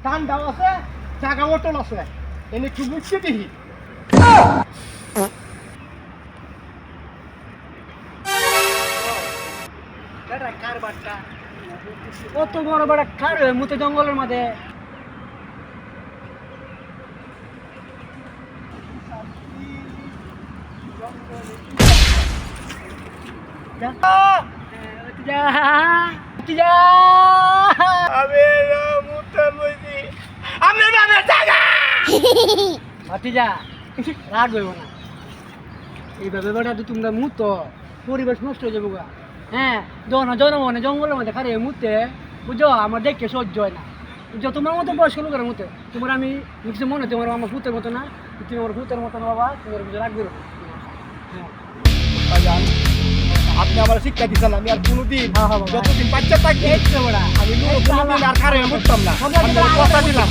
ডান্ডাও আছে চাকা ওটল আছে এনে একটু বুঝছে দেখি কারবারটা কত বড় বড় কার মুতে জঙ্গলের মধ্যে এইভাবে বেটা তোমরা মুত পরিবেশ নষ্ট হয়ে যাবো হ্যাঁ জনমনে জঙ্গলের মধ্যে খারে মুতে বুঝো আমার দেখে সহ্য হয় না বুঝছো তোমার মতো বয়স্ক লোকের মতো তোমার আমি কিছু মনে তোমার আমার ভূতের মতো না তুমি আমার ভূতের মতো না বাবা তোমার কিছু রাখবে হ্যাঁ আপনি আমার শিক্ষা দিচ্ছেন আমি আর কোনোদিন যতদিন বাচ্চা থাকি আমি আর কারে মুততাম না কথা দিলাম